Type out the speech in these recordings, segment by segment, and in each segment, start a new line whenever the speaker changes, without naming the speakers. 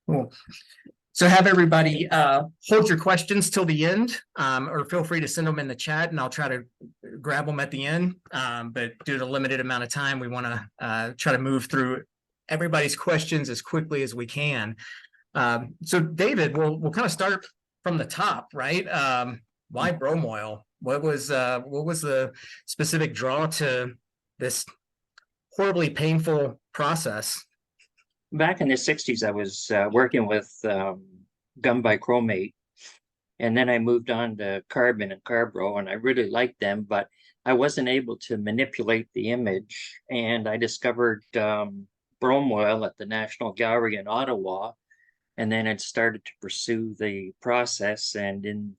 Cool. So have everybody hold your questions till the end, or feel free to send them in the chat and I'll try to grab them at the end. But due to the limited amount of time, we want to try to move through everybody's questions as quickly as we can. So David, we'll kind of start from the top, right? Why Bromoil? What was the specific draw to this horribly painful process?
Back in the 60s, I was working with gum bichromate, and then I moved on to carbon and carbro, and I really liked them, but I wasn't able to manipulate the image. And I discovered Bromoil at the National Gallery in Ottawa, and then it started to pursue the process. And in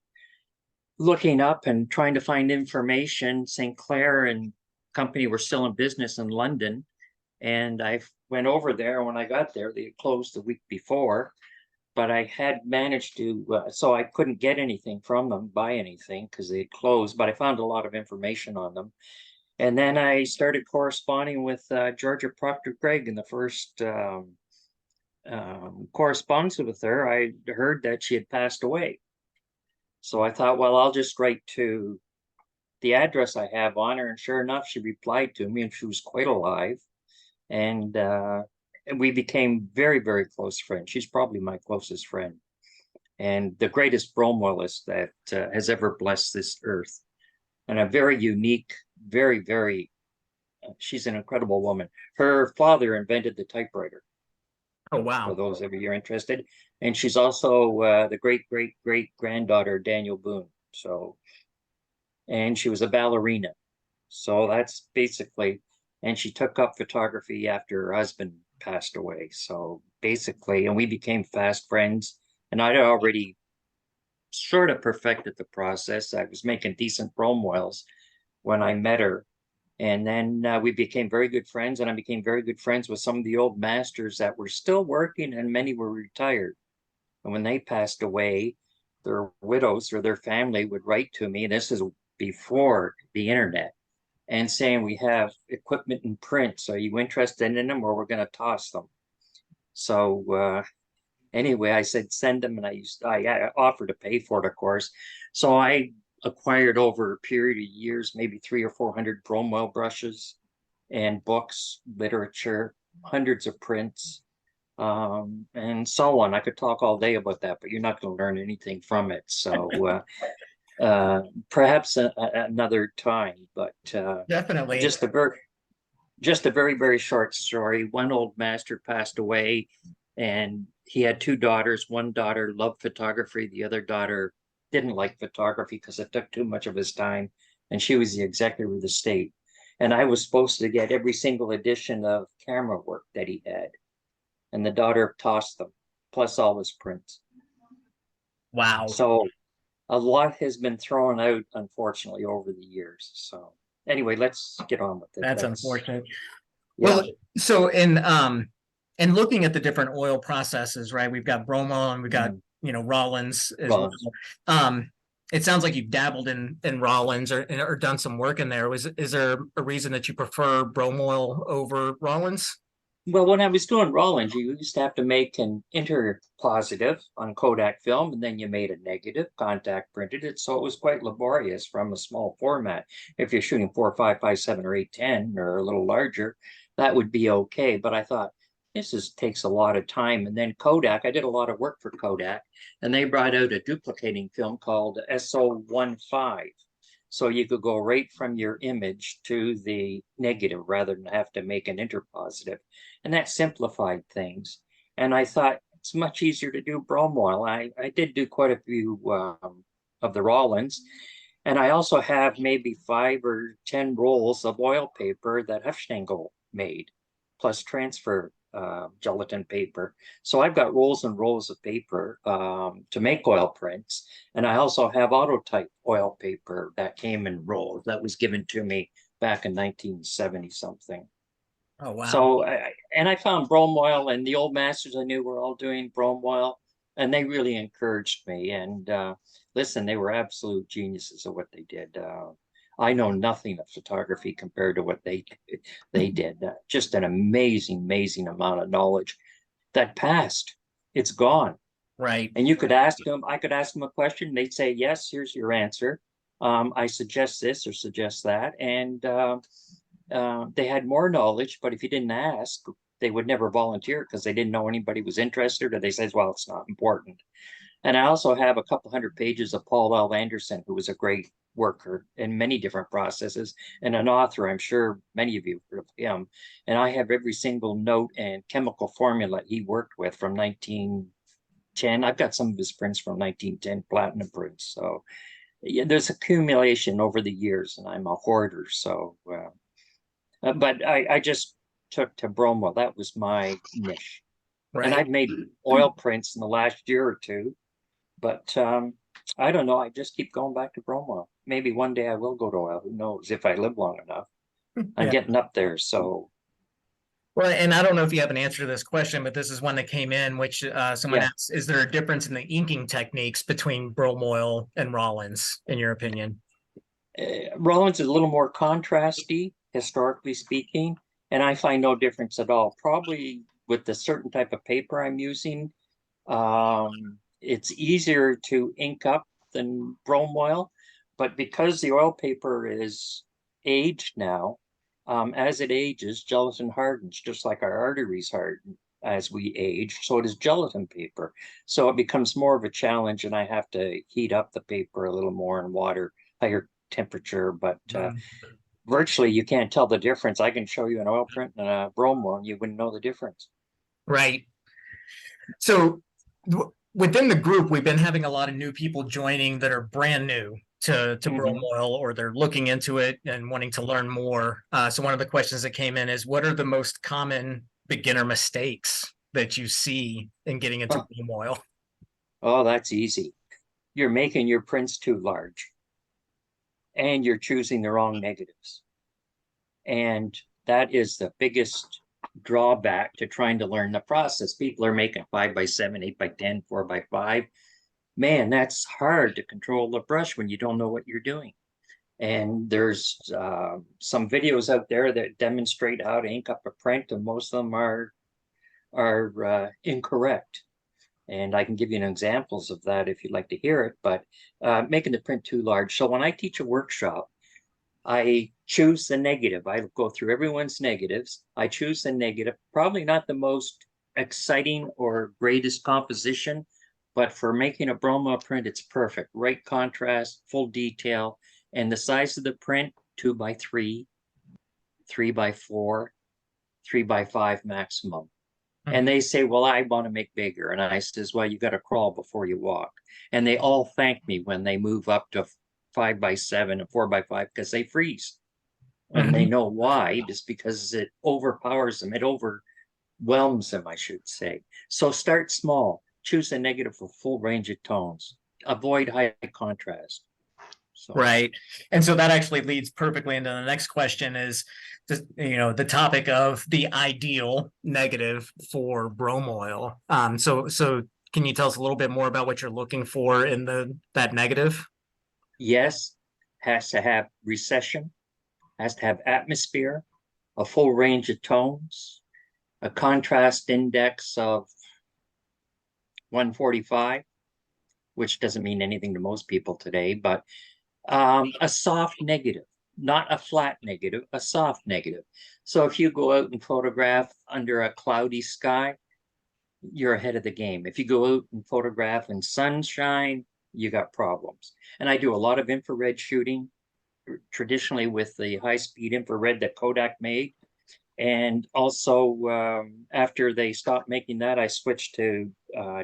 looking up and trying to find information, St. Clair and company were still in business in London. And I went over there. When I got there, they had closed the week before, but I had managed to, so I couldn't get anything from them, buy anything because they had closed, but I found a lot of information on them. And then I started corresponding with Georgia Proctor Craig. In the first correspondence with her, I heard that she had passed away. So I thought, well, I'll just write to the address I have on her. And sure enough, she replied to me and she was quite alive. And we became very, very close friends. She's probably my closest friend and the greatest bromoilist that has ever blessed this earth. And a very unique, very, very, she's an incredible woman. Her father invented the typewriter.
Oh, wow.
For those of you interested. And she's also the great, great, great granddaughter of Daniel Boone. So, and she was a ballerina. So that's basically, and she took up photography after her husband passed away. So basically, and we became fast friends. And I'd already sort of perfected the process. I was making decent bromoils when I met her. And then we became very good friends, and I became very good friends with some of the old masters that were still working, and many were retired. And when they passed away, their widows or their family would write to me, and this is before the internet, and saying, we have equipment and prints. Are you interested in them, or we're going to toss them? So anyway, I said, send them. And I offered to pay for it, of course. So I acquired over a period of years, maybe 300 or 400 Bromoil brushes and books, literature, hundreds of prints, and so on. I could talk all day about that, but you're not going to learn anything from it. So perhaps another time, but
Definitely.
Just a very, very short story. One old master passed away, and he had two daughters. One daughter loved photography. The other daughter didn't like photography because it took too much of his time. And she was the executive of the state. And I was supposed to get every single edition of camera work that he had. And the daughter tossed them, plus all his prints.
Wow.
So a lot has been thrown out, unfortunately, over the years. So anyway, let's get on with it.
That's unfortunate.
Yeah.
Well, so in looking at the different oil processes, right? We've got Bromoil and we've got Rollins as well. It sounds like you've dabbled in Rollins or done some work in there. Is there a reason that you prefer Bromoil over Rollins?
Well, when I was doing Rollins, you used to have to make an interpositive on Kodak film, and then you made a negative, contact printed it. So it was quite laborious from a small format. If you're shooting 4.5, 5.7, or 8.10 or a little larger, that would be okay. But I thought, takes a lot of time. And then Kodak, I did a lot of work for Kodak, and they brought out a duplicating film called SO15. So you could go right from your image to the negative rather than have to make an interpositive. And that simplified things. And I thought it's much easier to do Bromoil. I did do quite a few of the Rollins. And I also have maybe 5 or 10 rolls of oil paper that Hefstengel made, plus transfer gelatin paper. So I've got rolls and rolls of paper to make oil prints. And I also have autotype oil paper that came in rolls that was given to me back in 1970 something.
Oh, wow.
So, I found Bromoil, and the old masters I knew were all doing Bromoil, and they really encouraged me. And listen, they were absolute geniuses at what they did. I know nothing of photography compared to what they did. Just an amazing, amazing amount of knowledge that passed. It's gone.
Right.
And you could ask them, I could ask them a question, they'd say, yes, here's your answer. I suggest this or suggest that. And they had more knowledge, but if you didn't ask, they would never volunteer because they didn't know anybody was interested, or they said, well, it's not important. And I also have a couple hundred pages of Paul L. Anderson, who was a great worker in many different processes and an author. I'm sure many of you have heard of him. And I have every single note and chemical formula he worked with from 1910. I've got some of his prints from 1910, platinum prints. So yeah, there's accumulation over the years, and I'm a hoarder. So, but I just took to Bromoil. That was my niche. And
Right.
I've made oil prints in the last year or two, but I don't know. I just keep going back to Bromoil. Maybe one day I will go to oil. Who knows if I live long enough? I'm
Yeah.
getting up there. So
Well, and I don't know if you have an answer to this question, but this is one that came in, which someone
yeah,
asked, is there a difference in the inking techniques between Bromoil and Rollins, in your opinion?
Rollins is a little more contrasty, historically speaking, and I find no difference at all. Probably with the certain type of paper I'm using, it's easier to ink up than Bromoil, but because the oil paper is aged now, as it ages, gelatin hardens, just like our arteries harden as we age. So does gelatin paper. So it becomes more of a challenge, and I have to heat up the paper a little more in water, higher temperature. But
Mhm.
virtually, you can't tell the difference. I can show you an oil print and a Bromoil, and you wouldn't know the difference.
Right. So within the group, we've been having a lot of new people joining that are brand new to
Mm-hmm.
Bromoil, or they're looking into it and wanting to learn more. So one of the questions that came in is, what are the most common beginner mistakes that you see in getting into
Oh,
Bromoil?
oh, that's easy. You're making your prints too large, and you're choosing the wrong negatives. And that is the biggest drawback to trying to learn the process. People are making 5x7, 8x10, 4x5. Man, that's hard to control the brush when you don't know what you're doing. And there's some videos out there that demonstrate how to ink up a print, and most of them are incorrect. And I can give you examples of that if you'd like to hear it, but making the print too large. So when I teach a workshop, I choose the negative. I go through everyone's negatives. I choose the negative, probably not the most exciting or greatest composition, but for making a Bromoil print, it's perfect. Right contrast, full detail, and the size of the print, 2x3, 3x4, 3x5 maximum. And
Mhm.
they say, well, I want to make bigger. And I says, well, you got to crawl before you walk. And they all thank me when they move up to 5x7 and 4x5 because they freeze. And they
Mhm.
know why, just because it overpowers them. It overwhelms them, I should say. So start small. Choose a negative for full range of tones. Avoid high contrast. So
Right. And so that actually leads perfectly into the next question is the topic of the ideal negative for Bromoil. So can you tell us a little bit more about what you're looking for in that negative?
yes, has to have recession, has to have atmosphere, a full range of tones, a contrast index of 145, which doesn't mean anything to most people today, but a soft negative, not a flat negative, a soft negative. So if you go out and photograph under a cloudy sky, you're ahead of the game. If you go out and photograph in sunshine, you got problems. And I do a lot of infrared shooting, traditionally with the high speed infrared that Kodak made. And also, after they stopped making that, I switched to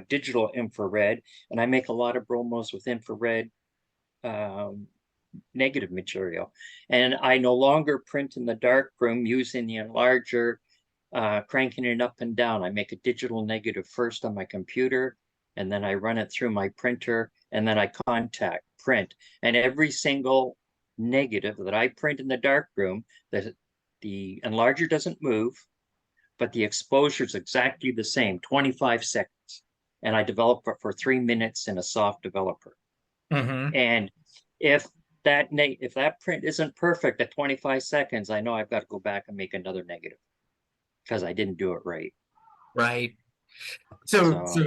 digital infrared, and I make a lot of bromos with infrared um, negative material. And I no longer print in the dark room using the enlarger, cranking it up and down. I make a digital negative first on my computer, and then I run it through my printer, and then I contact print. And every single negative that I print in the dark room, the enlarger doesn't move, but the exposure is exactly the same, 25 seconds. And I develop it for 3 minutes in a soft developer.
Hmm.
And if if that print isn't perfect at 25 seconds, I know I've got to go back and make another negative because I didn't do it right.
Right. So
So,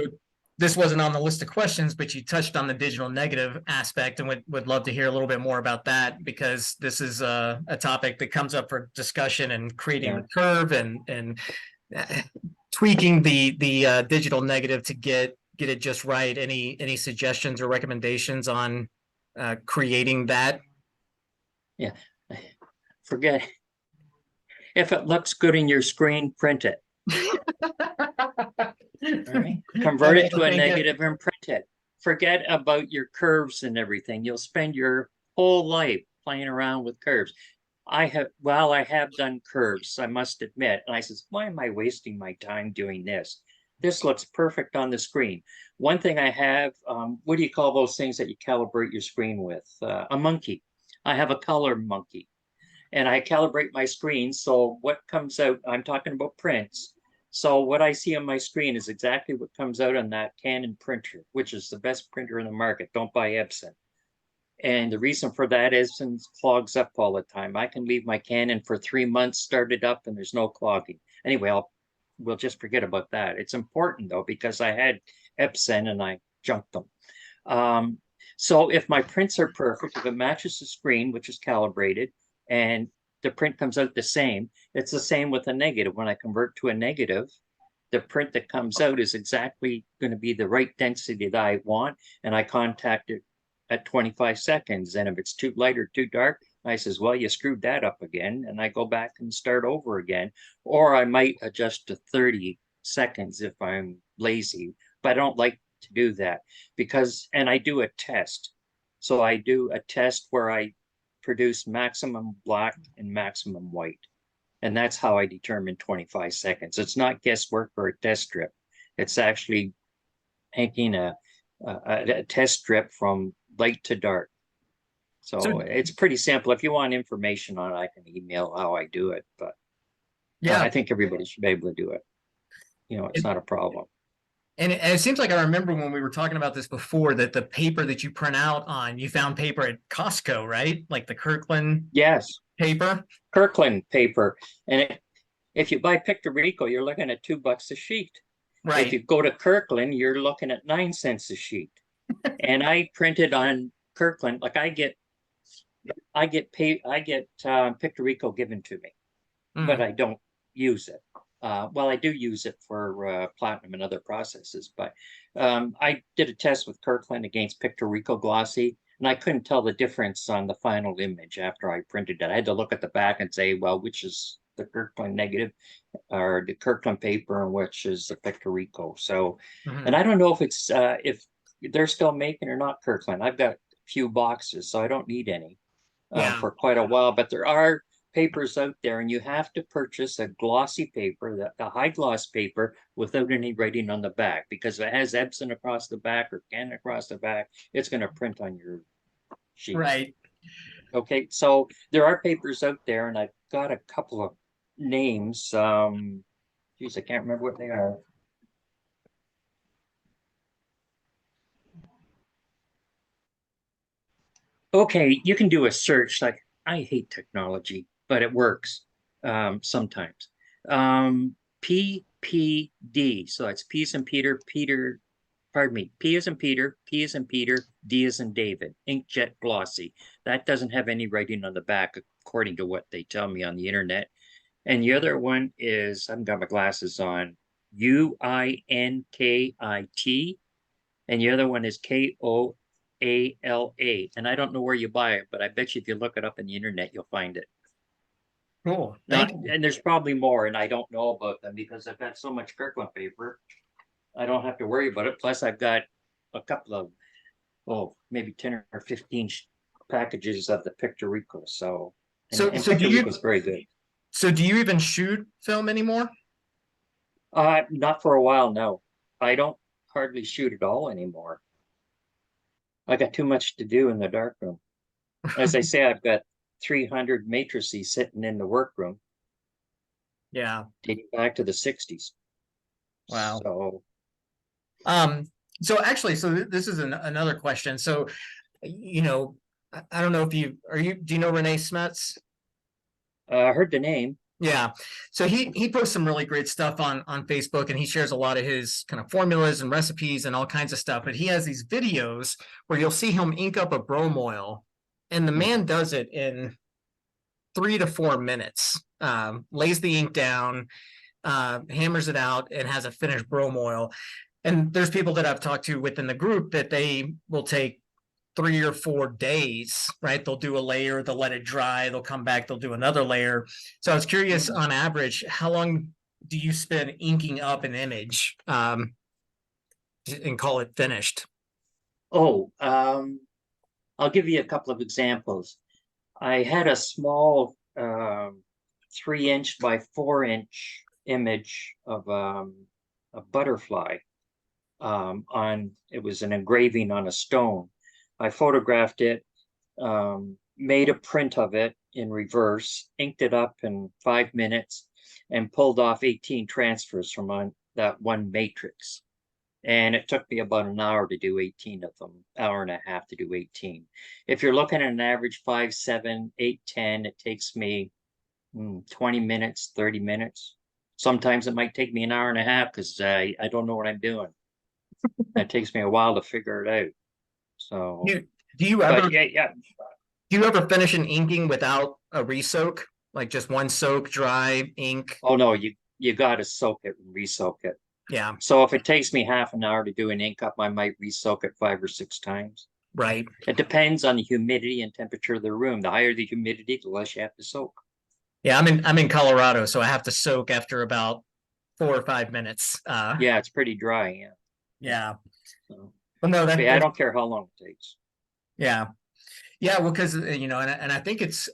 this wasn't on the list of questions, but you touched on the digital negative aspect and would love to hear a little bit more about that because this is a topic that comes up for discussion and creating
yeah.
the curve and tweaking the digital negative to get it just right. Any suggestions or recommendations on creating that?
Yeah. Forget, if it looks good in your screen, print it. All right. Convert it to a negative and print it. Forget about your curves and everything. You'll spend your whole life playing around with curves. I have done curves, I must admit. And I says, why am I wasting my time doing this? This looks perfect on the screen. One thing I have, what do you call those things that you calibrate your screen with? A monkey. I have a color monkey and I calibrate my screen. So what comes out, I'm talking about prints. So what I see on my screen is exactly what comes out on that Canon printer, which is the best printer in the market. Don't buy Epson. And the reason for that is it clogs up all the time. I can leave my Canon for 3 months, start it up, and there's no clogging. Anyway, we'll just forget about that. It's important though, because I had Epson and I junked them. So if my prints are perfect, if it matches the screen, which is calibrated, and the print comes out the same, it's the same with a negative. When I convert to a negative, the print that comes out is exactly going to be the right density that I want, and I contact it at 25 seconds. And if it's too light or too dark, I says, well, you screwed that up again, and I go back and start over again. Or I might adjust to 30 seconds if I'm lazy, but I don't like to do that because, and I do a test. So I do a test where I produce maximum black and maximum white. And that's how I determine 25 seconds. It's not guesswork or a test strip. It's actually making a test strip from light to dark.
So
So it's pretty simple. If you want information on it, I can email how I do it. But
yeah,
I think everybody should be able to do it. It's
it,
not a problem.
and it seems like I remember when we were talking about this before that the paper that you print out on, you found paper at Costco, right? Like the Kirkland
Yes,
paper.
Kirkland paper. And if you buy Picto Rico, you're looking at $2 a sheet. If
Right.
you go to Kirkland, you're looking at 9 cents a sheet. And I printed on Kirkland, like I get Picto Rico given to me, but
Mm.
I don't use it. Well, I do use it for platinum and other processes, but I did a test with Kirkland against Picto Rico Glossy, and I couldn't tell the difference on the final image after I printed it. I had to look at the back and say, well, which is the Kirkland negative or the Kirkland paper and which is the Picto Rico. So, and
Mhm.
I don't know if they're still making or not Kirkland. I've got a few boxes, so I don't need any
Yeah.
for quite a while, but there are papers out there and you have to purchase a glossy paper, the high gloss paper without any writing on the back, because if it has Epson across the back or Canon across the back, it's going to print on your sheets.
Right.
Okay, so there are papers out there and I've got a couple of names. Geez, I can't remember what they are. Okay, you can do a search. Like, I hate technology, but it works sometimes. PPD. So it's P as in Peter, pardon me, P as in Peter, P as in Peter, D as in David, inkjet glossy. That doesn't have any writing on the back, according to what they tell me on the internet. And the other one is, I haven't got my glasses on, UINKIT. And the other one is KOALA. And I don't know where you buy it, but I bet you if you look it up in the internet, you'll find it.
Cool. Thank
Not,
you.
and there's probably more, and I don't know about them because I've got so much Kirkland paper. I don't have to worry about it. Plus, I've got a couple of, maybe 10 or 15 packages of the Picto Rico. So,
So
and
so do
Picto
you
Rico is very good.
so do you even shoot film anymore?
Not for a while, no. I don't hardly shoot at all anymore. I got too much to do in the darkroom. As I say, I've got 300 matrices sitting in the workroom
Yeah.
dating back to the 60s.
Wow.
So
Um, so actually, this is another question. So, you know, I don't know if do you know Renee Smets?
I heard the name.
Yeah. So he posts some really great stuff on Facebook, and he shares a lot of his kind of formulas and recipes and all kinds of stuff. But he has these videos where you'll see him ink up a bromoil, and the man does it in 3 to 4 minutes. Lays the ink down, hammers it out, and has a finished bromoil. And there's people that I've talked to within the group that they will take 3 or 4 days, right? They'll do a layer, they'll let it dry, they'll come back, they'll do another layer. So I was curious, on average, how long do you spend inking up an image and call it finished?
Oh, I'll give you a couple of examples. I had a small 3-inch by 4-inch image of a butterfly on, it was an engraving on a stone. I photographed it, made a print of it in reverse, inked it up in 5 minutes, and pulled off 18 transfers from on that one matrix. And it took me about an hour to do 18 of them, hour and a half to do 18. If you're looking at an average 5, 7, 8, 10, it takes me 20 minutes, 30 minutes. Sometimes it might take me an hour and a half because I don't know what I'm doing. It takes me a while to figure it out. So,
Do you ever
but yeah.
do you ever finish an inking without a resoak? Like just one soak, dry, ink?
Oh no, you got to soak it and re-soak it.
Yeah,
So if it takes me half an hour to do an ink up, I might re-soak it 5 or 6 times.
right.
It depends on the humidity and temperature of the room. The higher the humidity, the less you have to soak.
Yeah, I'm in Colorado, so I have to soak after about 4 or 5 minutes.
Yeah, it's pretty dry. Yeah.
Yeah.
So,
Well, no,
but yeah, I don't care how long it takes.
yeah. Yeah, well, because and I think it's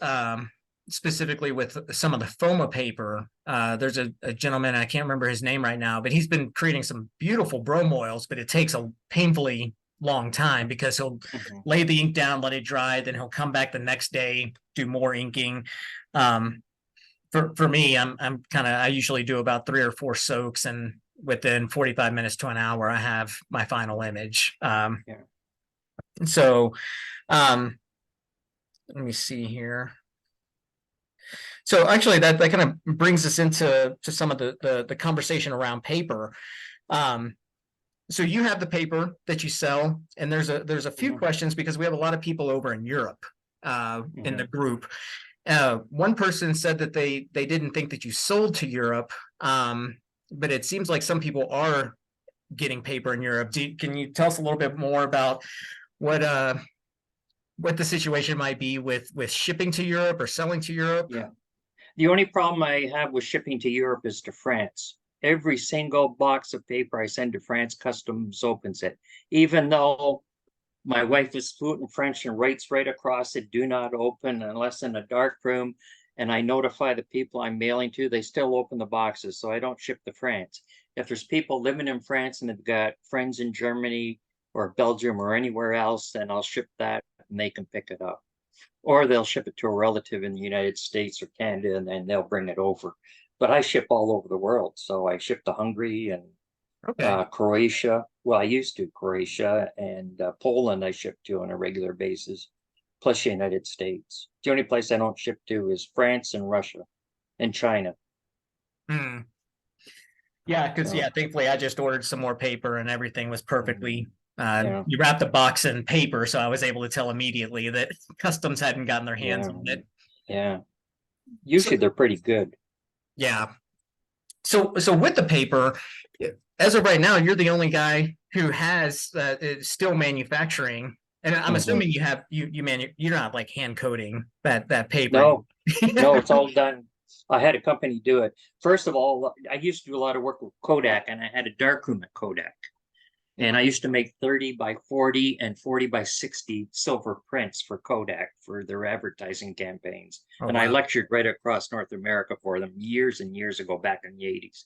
specifically with some of the FOMA paper. There's a gentleman, I can't remember his name right now, but he's been creating some beautiful bromoils, but it takes a painfully long time because he'll lay the ink down, let it dry, then he'll come back the next day, do more inking. For me, I'm kind of, I usually do about 3 or 4 soaks, and within 45 minutes to an hour, I have my final image.
Yeah.
So, let me see here. So actually, that kind of brings us into some of the conversation around paper. So you have the paper that you sell, and there's a few questions because we have a lot of people over in Europe in the group. One person said that they didn't think that you sold to Europe, but it seems like some people are getting paper in Europe. Can you tell us a little bit more about what the situation might be with shipping to Europe or selling to Europe?
Yeah. The only problem I have with shipping to Europe is to France. Every single box of paper I send to France, customs opens it. Even though my wife is fluent in French and writes right across it, do not open unless in a dark room. And I notify the people I'm mailing to, they still open the boxes. So I don't ship to France. If there's people living in France and they've got friends in Germany or Belgium or anywhere else, then I'll ship that and they can pick it up. Or they'll ship it to a relative in the United States or Canada, and then they'll bring it over. But I ship all over the world. So I ship to Hungary and Croatia. Well, I used to Croatia and Poland I ship to on a regular basis, plus the United States. The only place I don't ship to is France and Russia and China.
Yeah, because
So,
thankfully I just ordered some more paper and everything was perfectly.
yeah.
You wrapped the box in paper, so I was able to tell immediately that customs hadn't gotten their hands on it.
Yeah. Usually they're pretty good.
Yeah. So with the paper, as of right now, you're the only guy who has is still manufacturing, and I'm assuming you're not like hand coding that paper.
No, no, it's all done. I had a company do it. First of all, I used to do a lot of work with Kodak, and I had a darkroom at Kodak. And I used to make 30 by 40 and 40 by 60 silver prints for Kodak for their advertising campaigns. And I lectured right across North America for them years and years ago, back in the 80s.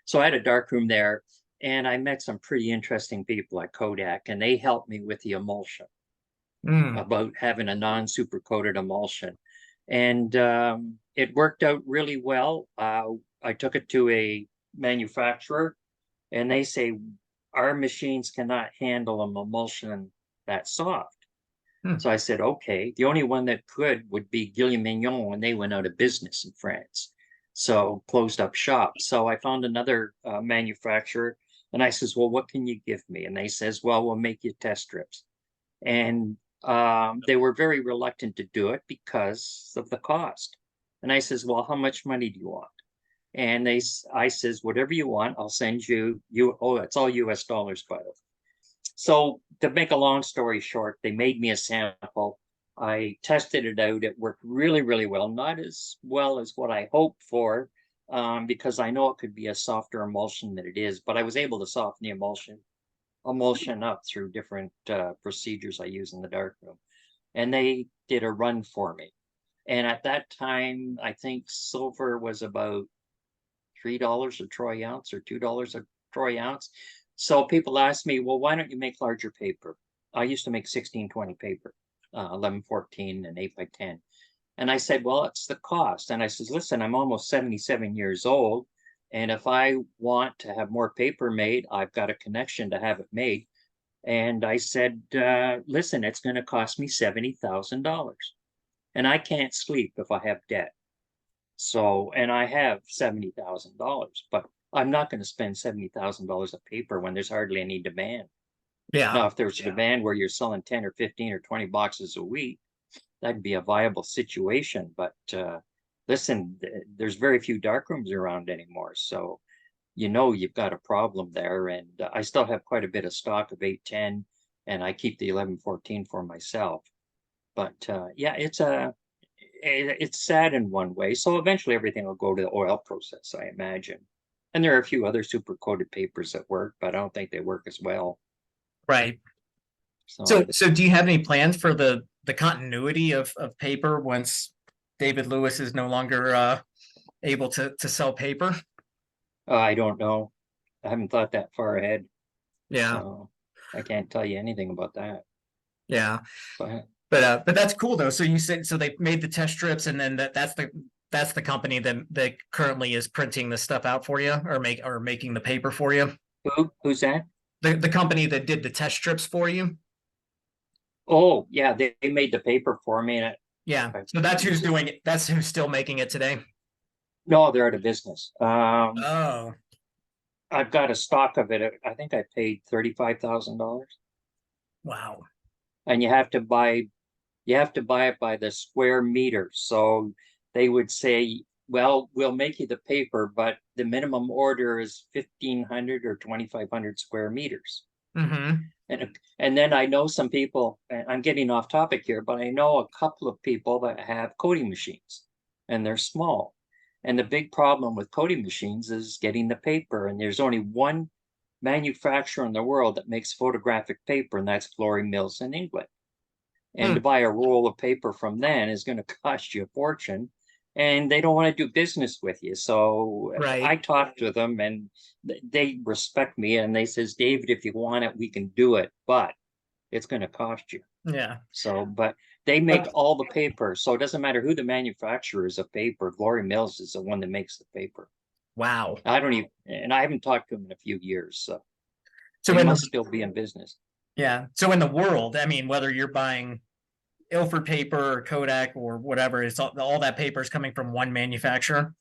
So I had a darkroom there, and I met some pretty interesting people at Kodak, and they helped me with the emulsion, about having a non-super coated emulsion. And it worked out really well. I took it to a manufacturer, and they say, our machines cannot handle an emulsion that soft. So I said, okay. The only one that could would be Guillemignon when they went out of business in France. So closed up shop. So I found another manufacturer, and I says, well, what can you give me? And they says, well, we'll make you test strips. And they were very reluctant to do it because of the cost. And I says, well, how much money do you want? And I says, whatever you want, I'll send you, oh, it's all US dollars, by the way. So to make a long story short, they made me a sample. I tested it out. It worked really, really well. Not as well as what I hoped for, because I know it could be a softer emulsion than it is, but I was able to soften the emulsion up through different procedures I use in the darkroom. And they did a run for me. And at that time, I think silver was about $3 a troy ounce or $2 a troy ounce. So people ask me, well, why don't you make larger paper? I used to make 1620 paper, 1114 and 8x10. And I said, well, it's the cost. And I says, listen, I'm almost 77 years old. And if I want to have more paper made, I've got a connection to have it made. And I said, listen, it's going to cost me $70,000. And I can't sleep if I have debt. So, and I have $70,000, but I'm not going to spend $70,000 of paper when there's hardly any demand.
Yeah.
Now, if there's a demand where you're selling 10 or 15 or 20 boxes a week, that'd be a viable situation. But listen, there's very few darkrooms around anymore. So, you've got a problem there. And I still have quite a bit of stock of 810, and I keep the 1114 for myself. But yeah, it's sad in one way. So eventually everything will go to the oil process, I imagine. And there are a few other super coated papers that work, but I don't think they work as well.
Right. So do you have any plans for the continuity of paper once David Lewis is no longer able to sell paper?
I don't know. I haven't thought that far ahead.
Yeah.
So I can't tell you anything about that.
Yeah.
But
that's cool though. So you said so they made the test strips, and then that's the company that currently is printing the stuff out for you, or making the paper for you.
who's that?
The company that did the test strips for you.
Oh yeah, they made the paper for me. And
Yeah. So that's who's doing it. That's who's still making it today.
no, they're out of business.
Oh,
I've got a stock of it. I think I paid $35,000.
wow.
And you have to buy it by the square meter. So they would say, well, we'll make you the paper, but the minimum order is 1,500 or 2,500 square meters.
Mm-hmm.
And then I know some people, and I'm getting off topic here, but I know a couple of people that have coating machines, and they're small. And the big problem with coating machines is getting the paper. And there's only one manufacturer in the world that makes photographic paper, and that's Glory Mills in England. And to buy a roll of paper from them is going to cost you a fortune, and they don't want to do business with you. So
Right.
I talked to them, and they respect me, and they says, David, if you want it, we can do it, but it's going to cost you.
Yeah.
So, but they make all the paper. So it doesn't matter who the manufacturer is of paper. Glory Mills is the one that makes the paper.
Wow.
And I haven't talked to them in a few years. So
So
they must still be in business.
Yeah. So in the world, I mean, whether you're buying Ilford paper or Kodak or whatever, it's all that paper is coming from one manufacturer.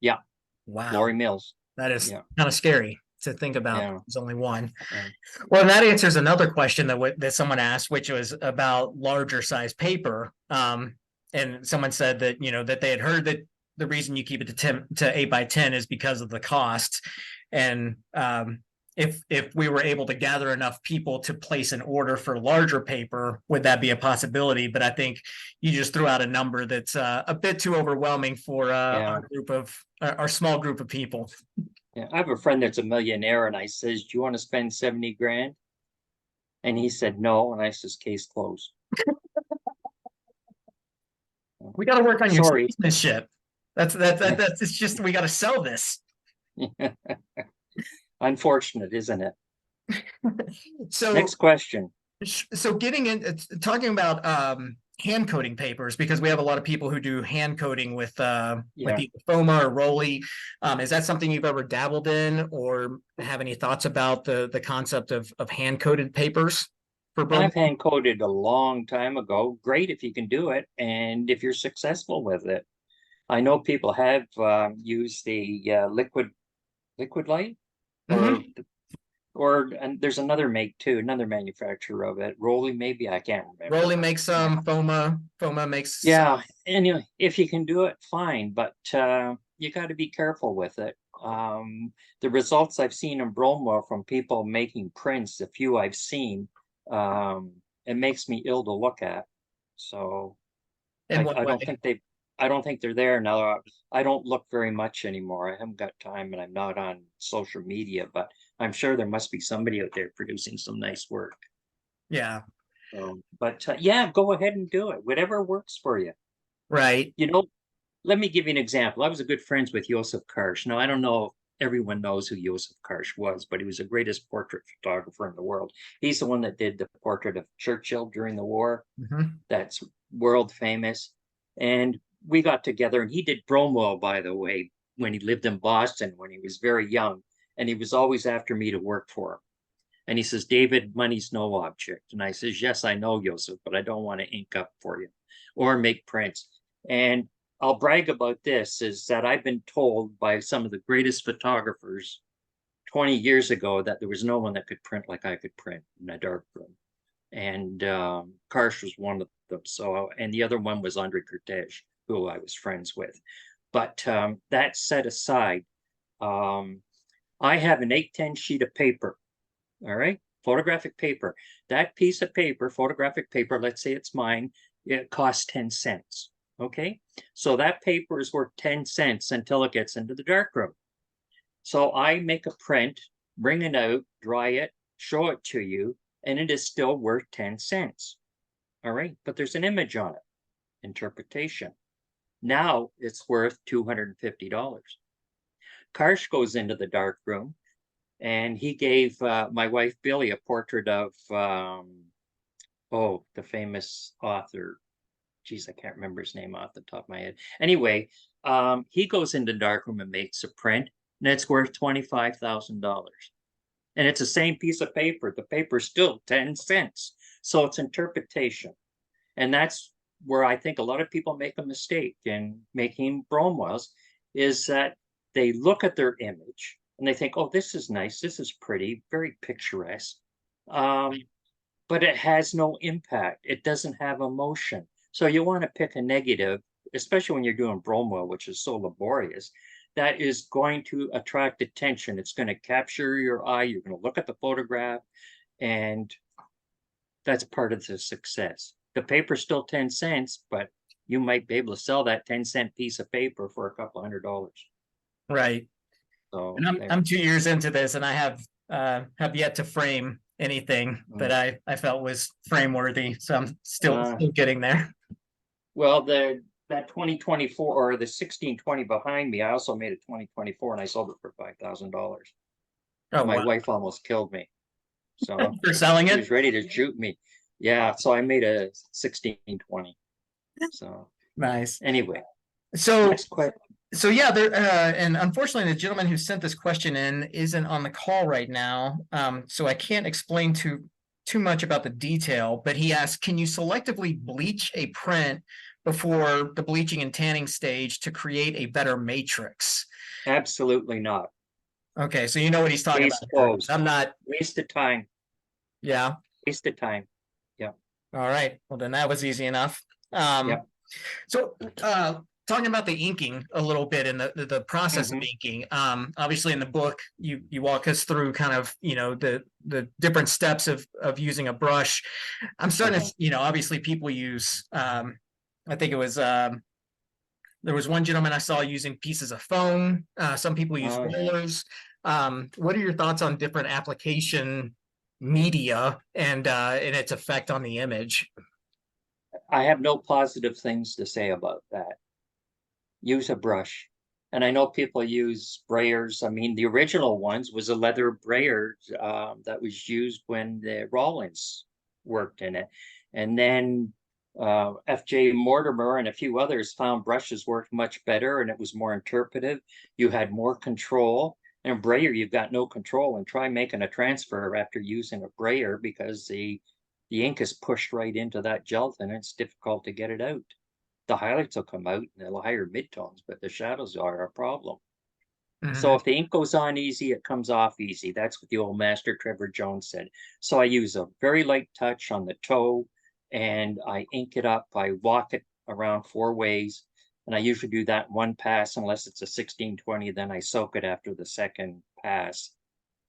Yeah.
Wow.
Glory Mills.
That is kind of scary to think about.
Yeah.
There's only one.
Yeah.
Well, and that answers another question that someone asked, which was about larger size paper. And someone said that, that they had heard that the reason you keep it to 8x10 is because of the cost. And if we were able to gather enough people to place an order for larger paper, would that be a possibility? But I think you just threw out a number that's a bit too overwhelming for our small group of people.
Yeah, I have a friend that's a millionaire, and I says, do you want to spend 70 grand? And he said no, and I says, case closed.
We got to work on your salesmanship. That's it's just, we got to sell this.
Unfortunate, isn't it?
So
next question.
So getting in, talking about hand coating papers, because we have a lot of people who do hand coating with either FOMA or Rolly. Is that something you've ever dabbled in, or have any thoughts about the concept of hand coated papers?
I've hand coated a long time ago. Great if you can do it, and if you're successful with it. I know people have used the liquid light,
Mhm.
and there's another make too, another manufacturer of it. Rolly, maybe, I can't remember.
Rolly makes some, Foma makes some.
Yeah, and if you can do it, fine, but you got to be careful with it. The results I've seen in Bromoil from people making prints, the few I've seen, um, it makes me ill to look at. So
In what
I
way?
don't think I don't think they're there now. I don't look very much anymore. I haven't got time, and I'm not on social media, but I'm sure there must be somebody out there producing some nice work.
Yeah,
But yeah, go ahead and do it. Whatever works for you.
right.
You know, let me give you an example. I was a good friends with Josef Karsh. Now, I don't know if everyone knows who Josef Karsh was, but he was the greatest portrait photographer in the world. He's the one that did the portrait of Churchill during the war.
Mhm.
That's world famous. And we got together, and he did Bromoil, by the way, when he lived in Boston when he was very young. And he was always after me to work for him. And he says, David, money's no object. And I says, yes, I know, Joseph, but I don't want to ink up for you or make prints. And I'll brag about this is that I've been told by some of the greatest photographers 20 years ago that there was no one that could print like I could print in a dark room. And Karsh was one of them. So, and the other one was Andre Cortege, who I was friends with. But that set aside, um, I have an 810 sheet of paper, all right, photographic paper. That piece of paper, photographic paper, let's say it's mine, it costs 10 cents. Okay, so that paper is worth 10 cents until it gets into the darkroom. So I make a print, bring it out, dry it, show it to you, and it is still worth 10 cents. All right, but there's an image on it, interpretation. Now it's worth $250. Karsh goes into the dark room, and he gave my wife Billy a portrait of the famous author. Geez, I can't remember his name off the top of my head. Anyway, he goes into darkroom and makes a print, and it's worth $25,000. And it's the same piece of paper. The paper's still 10 cents. So it's interpretation. And that's where I think a lot of people make a mistake in making bromoils, is that they look at their image and they think, oh, this is nice, this is pretty, very picturesque. But it has no impact. It doesn't have emotion. So you want to pick a negative, especially when you're doing bromoil, which is so laborious, that is going to attract attention. It's going to capture your eye. You're going to look at the photograph, and that's part of the success. The paper's still 10 cents, but you might be able to sell that 10-cent piece of paper for a couple $100.
Right.
So
And I'm
there.
I'm 2 years into this, and I have yet to frame anything that I felt was frame worthy. So I'm still getting there.
Well, that 2024 or the 1620 behind me, I also made a 2024 and I sold it for $5,000.
Oh
My
wow.
wife almost killed me. So
For selling
she
it?
was ready to shoot me. Yeah, so I made a 1620. So
Nice.
anyway,
So
next question.
so yeah, there and unfortunately the gentleman who sent this question in isn't on the call right now. So I can't explain too much about the detail, but he asked, can you selectively bleach a print before the bleaching and tanning stage to create a better matrix?
Absolutely not.
Okay, so you know what he's talking about
Case
here.
closed.
I'm not,
Waste of time.
yeah.
Waste of time. Yeah.
All right. Well, then that was easy enough. Um,
Yeah.
So, talking about the inking a little bit and the process of inking, obviously in the book you walk us through kind of the different steps of using a brush. I'm starting to obviously people use I think it was there was one gentleman I saw using pieces of foam. Some people use rollers. What are your thoughts on different application media and its effect on the image?
I have no positive things to say about that. Use a brush. And I know people use sprayers. I mean, the original ones was a leather brayer that was used when the Rollins worked in it. And then F.J. Mortimer and a few others found brushes worked much better and it was more interpretive. You had more control. And brayer, you've got no control. And try making a transfer after using a brayer because the ink is pushed right into that gelatin and it's difficult to get it out. the highlights will come out in the higher midtones, but the shadows are a problem. So
Mhm.
if the ink goes on easy, it comes off easy. That's what the old master Trevor Jones said. So I use a very light touch on the toe and I ink it up. I walk it around 4 ways. And I usually do that in one pass, unless it's a 1620, then I soak it after the second pass.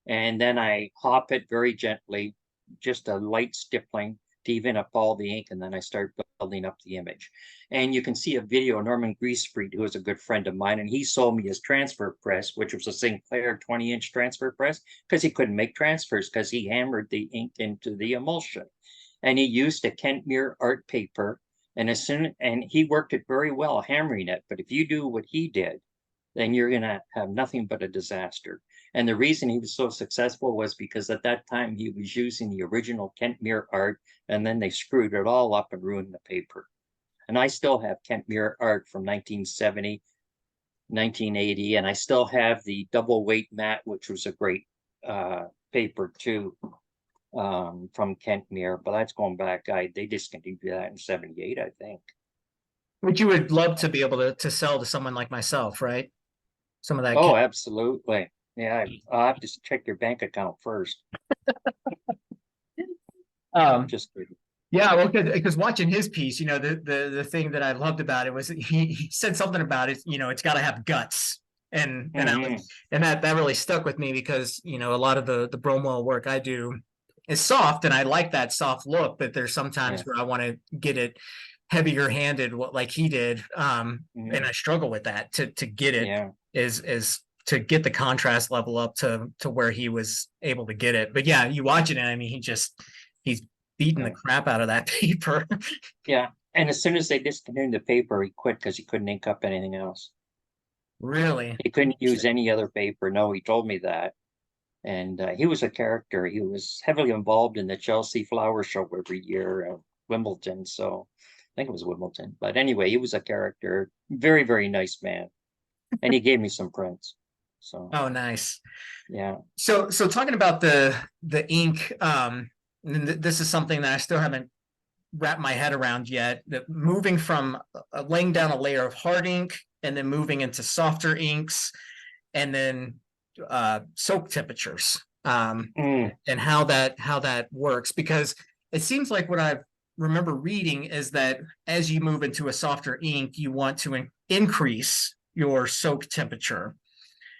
And then I hop it very gently, just a light stippling to even up all the ink, and then I start building up the image. And you can see a video, Norman Griesfried, who is a good friend of mine, and he sold me his transfer press, which was a Sinclair 20-inch transfer press, because he couldn't make transfers because he hammered the ink into the emulsion. And he used a Kentmere art paper, and he worked it very well hammering it. But if you do what he did, then you're gonna have nothing but a disaster. And the reason he was so successful was because at that time he was using the original Kentmere art, and then they screwed it all up and ruined the paper. And I still have Kentmere art from 1970, 1980, and I still have the double weight mat, which was a great paper too, from Kentmere, but that's going back. They discontinued that in 78, I think.
Which you would love to be able to sell to someone like myself, right? Some of that.
Oh, absolutely. Yeah, I'll have to check your bank account first.
Um,
Just kidding.
yeah, well, because watching his piece, the thing that I loved about it was he said something about it, it's got to have guts.
Mhm.
And that really stuck with me because, a lot of the Bromoil work I do is soft and I like that soft look, but there's sometimes
Yeah.
where I want to get it heavier handed, like he did. And
Mhm.
I struggle with that to get it
Yeah.
is to get the contrast level up to where he was able to get it. But yeah, you watch it and I mean, he's beating the
Yeah.
crap out of that paper.
Yeah. And as soon as they discontinued the paper, he quit because he couldn't ink up anything else.
Really?
He couldn't use any other paper. No, he told me that. And he was a character. He was heavily involved in the Chelsea Flower Show every year, Wimbledon. So I think it was Wimbledon. But anyway, he was a character. Very, very nice man. And he gave me some prints. So
Oh, nice.
yeah.
So talking about the ink, this is something that I still haven't wrapped my head around yet. That moving from laying down a layer of hard ink and then moving into softer inks and then soak temperatures,
Mm.
and how that works, because it seems like what I remember reading is that as you move into a softer ink, you want to increase your soak temperature,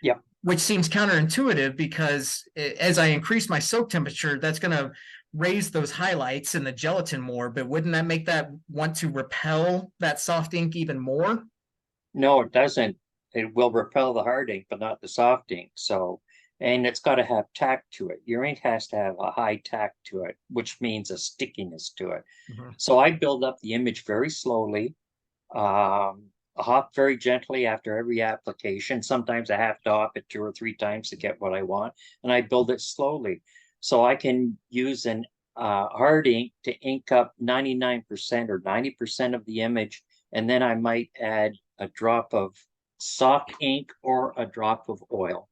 Yep.
which seems counterintuitive because as I increase my soak temperature, that's going to raise those highlights in the gelatin more. But wouldn't that make that want to repel that soft ink even more?
No, it doesn't. It will repel the hard ink, but not the soft ink. So, and it's got to have tact to it. Your ink has to have a high tact to it, which means a stickiness to it.
Mhm.
So I build up the image very slowly, hop very gently after every application. Sometimes I have to hop it 2 or 3 times to get what I want, and I build it slowly. So I can use an hard ink to ink up 99% or 90% of the image, and then I might add a drop of soft ink or a drop of oil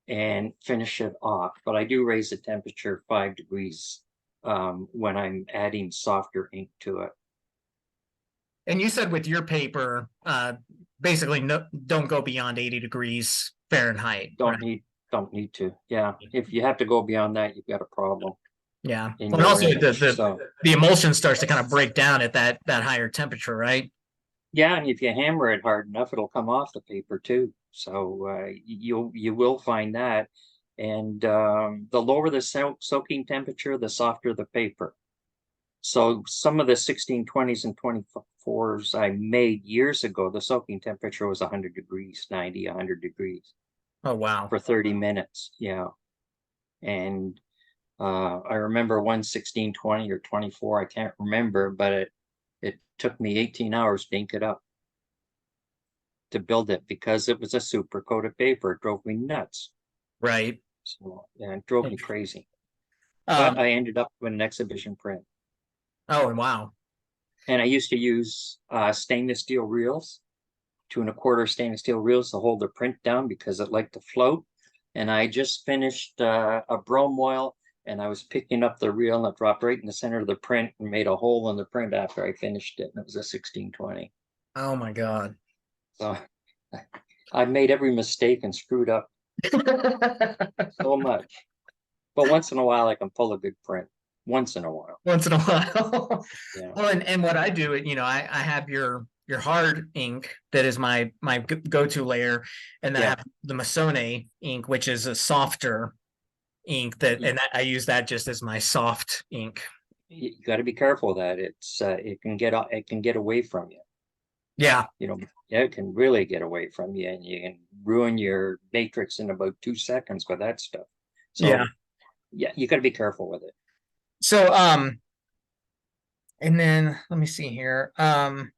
and finish it off. But I do raise the temperature 5 degrees when I'm adding softer ink to it.
And you said with your paper, basically no, don't go beyond 80 degrees Fahrenheit, right?
Don't need to. Yeah, if you have to go beyond that, you've got a problem
Yeah.
in
And
your
also
image. So
the emulsion starts to kind of break down at that higher temperature, right?
yeah, and if you hammer it hard enough, it'll come off the paper too. So you will find that. And the lower the soaking temperature, the softer the paper. So some of the 1620s and 24s I made years ago, the soaking temperature was 100 degrees, 90, 100 degrees
Oh, wow.
for 30 minutes. Yeah. And I remember one 1620 or 24, I can't remember, but it took me 18 hours to ink it up to build it because it was a super coated paper. It drove me nuts.
Right.
So yeah, it drove me crazy. But
Um,
I ended up with an exhibition print.
oh, wow.
And I used to use stainless steel reels, 2 1/4 stainless steel reels to hold the print down because it liked to float. And I just finished a Bromoil, and I was picking up the reel and it dropped right in the center of the print and made a hole in the print after I finished it. And it was a 1620.
Oh my God.
So I've made every mistake and screwed up so much. But once in a while, I can pull a good print. Once in a while.
Once in a while.
Yeah.
Well, and what I do, I have your hard ink that is my go-to layer, and then I
Yeah.
have the Masone ink, which is a softer ink and I use that just as my soft ink.
You got to be careful of that. It can get away from you.
Yeah,
Yeah, it can really get away from you, and you can ruin your matrix in about 2 seconds with that stuff.
yeah.
So yeah, you got to be careful with it.
So and then let me see here. There's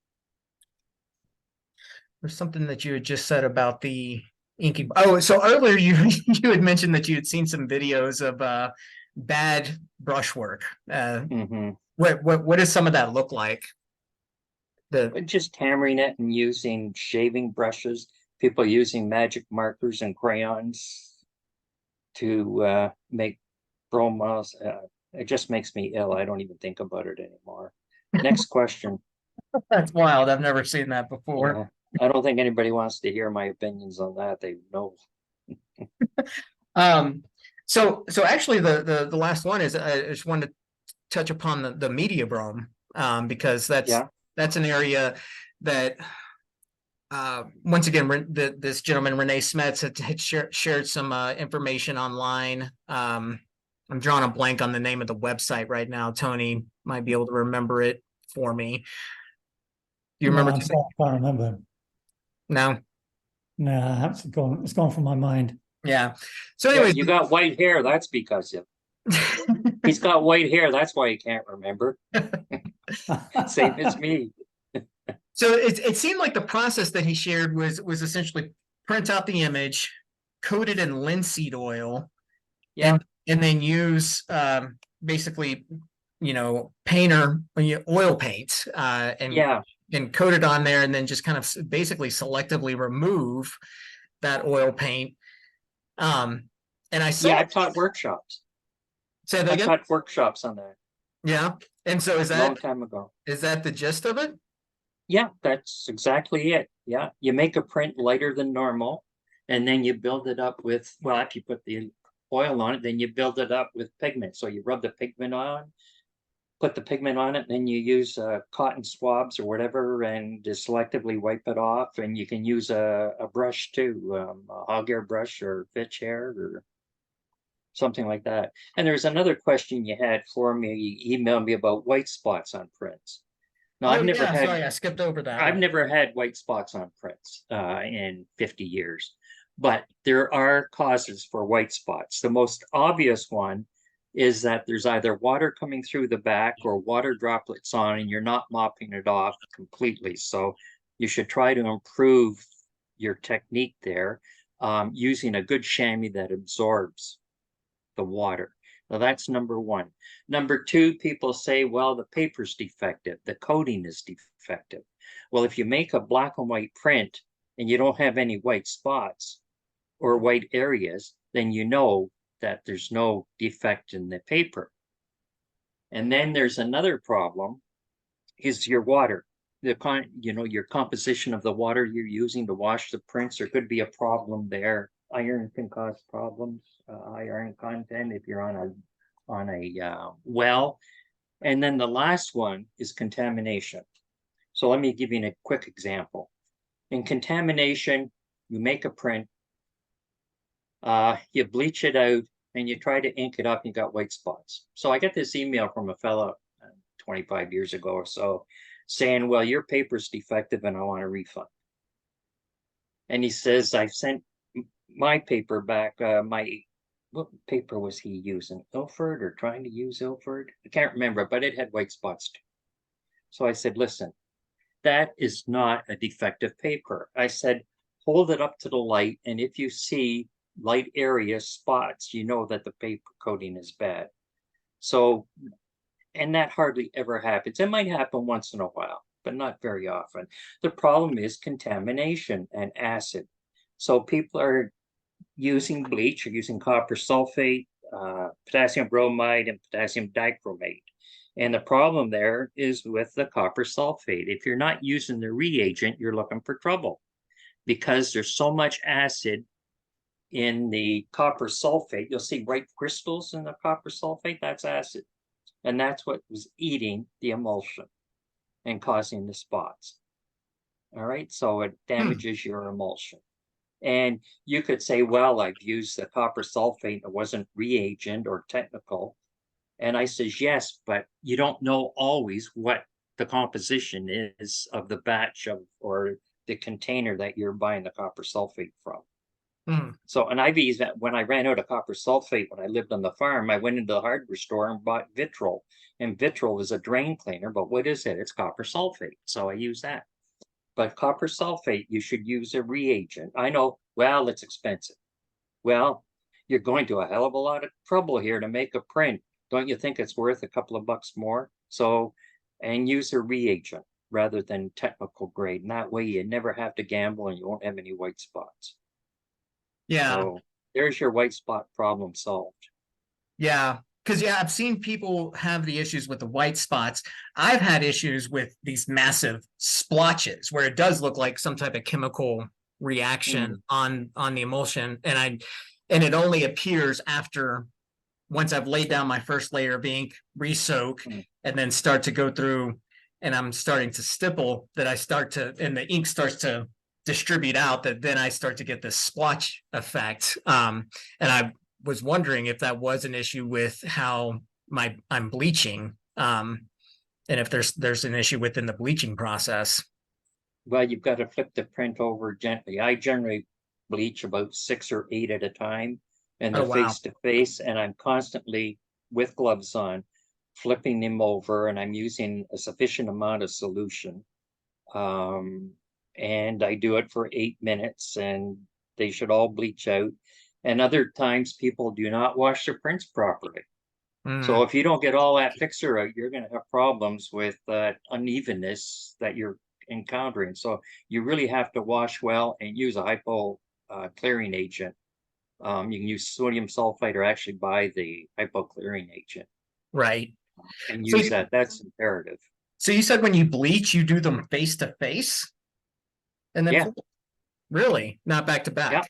something that you had just said about the inking. Oh, so earlier you you had mentioned that you had seen some videos of bad brushwork.
Hmm.
What does some of that look like? The
But just hammering it and using shaving brushes, people using magic markers and crayons to make bromoils. It just makes me ill. I don't even think about it anymore. Next question.
That's wild. I've never seen that before.
Yeah, I don't think anybody wants to hear my opinions on that. They know.
Um, so actually the last one is I just wanted to touch upon the media brom, because
Yeah,
that's an area that once again this gentleman Renee Smets had shared some information online. I'm drawing a blank on the name of the website right now. Tony might be able to remember it for me. Do you
No,
remember
I can't remember.
No.
No, it's gone from my mind.
Yeah. So
yeah.
anyways,
You got white hair. That's because of he's got white hair. That's why he can't remember. Same as me.
so it seemed like the process that he shared was essentially print out the image, coat it in linseed oil,
Yeah,
and then use basically painter oil paint
yeah,
and coat it on there, and then just kind of basically selectively remove that oil paint. And I
yeah.
saw
I've taught workshops.
say that
I've
again.
taught workshops on that
Yeah. And so
a long time ago.
is that the gist of it?
Yeah, that's exactly it. Yeah, you make a print lighter than normal, and then you build it up with, well, after you put the oil on it, then you build it up with pigment. So you rub the pigment on, put the pigment on it, and then you use cotton swabs or whatever and just selectively wipe it off. And you can use a brush too, a hog hair brush or fish hair or something like that. And there's another question you had for me. You emailed me about white spots on prints. Now,
Oh yeah, sorry, I skipped over that
I've
one.
never had white spots on prints in 50 years, but there are causes for white spots. The most obvious one is that there's either water coming through the back or water droplets on, and you're not mopping it off completely. So you should try to improve your technique there using a good chamois that absorbs the water. Now that's number one. Number two, people say, well, the paper's defective, the coating is defective. Well, if you make a black and white print and you don't have any white spots or white areas, then you know that there's no defect in the paper. And then there's another problem is your water. Your composition of the water you're using to wash the prints, there could be a problem there. Iron can cause problems, high iron content if you're on a well. And then the last one is contamination. So let me give you a quick example. In contamination, you make a print, you bleach it out, and you try to ink it up, and you got white spots. So I get this email from a fellow 25 years ago or so saying, well, your paper's defective and I want a refund. And he says, I've sent my paper back, what paper was he using? Ilford or trying to use Ilford? I can't remember, but it had white spots too. So I said, listen, that is not a defective paper. I said, hold it up to the light, and if you see light area spots, you know that the paper coating is bad. So, and that hardly ever happens. It might happen once in a while, but not very often. The problem is contamination and acid. So people are using bleach or using copper sulfate, potassium bromide, and potassium dichromate. And the problem there is with the copper sulfate. If you're not using the reagent, you're looking for trouble because there's so much acid in the copper sulfate. You'll see white crystals in the copper sulfate, that's acid. And that's what was eating the emulsion and causing the spots. All right, so it damages your emulsion. And you could say, well, I've used the copper sulfate, it wasn't reagent or technical. And I says, yes, but you don't know always what the composition is of the batch of, or the container that you're buying the copper sulfate from. So, and I've used that when I ran out of copper sulfate when I lived on the farm, I went into the hardware store and bought Vitrol. And Vitrol is a drain cleaner, but what is it? It's copper sulfate. So I use that. But copper sulfate, you should use a reagent. I know, well, it's expensive. Well, you're going to a hell of a lot of trouble here to make a print. Don't you think it's worth a couple of bucks more? So, and use a reagent rather than technical grade. And that way you never have to gamble and you won't have any white spots.
Yeah.
So there's your white spot problem solved.
Yeah. Because, yeah, I've seen people have the issues with the white spots. I've had issues with these massive splotches where it does look like some type of chemical reaction on the emulsion. And it only appears after, once I've laid down my first layer of ink, re-soak, and then start to go through, and I'm starting to stipple, that I start to, and the ink starts to distribute out, that then I start to get this splotch effect. And I was wondering if that was an issue with how I'm bleaching, and if there's an issue within the bleaching process.
Well, you've got to flip the print over gently. I generally bleach about 6 or 8 at a time, and they're face to face, and I'm constantly with gloves on, flipping them over, and I'm using a sufficient amount of solution. And I do it for 8 minutes, and they should all bleach out. And other times people do not wash their prints properly. So if you don't get all that fixer out, you're going to have problems with unevenness that you're encountering. So you really have to wash well and use a hypo clearing agent. You can use sodium sulfite or actually buy the hypo clearing agent.
Right.
And use that. That's imperative.
So you said when you bleach, you do them face to face? And then
yeah.
Really? Not back to back?
Yeah.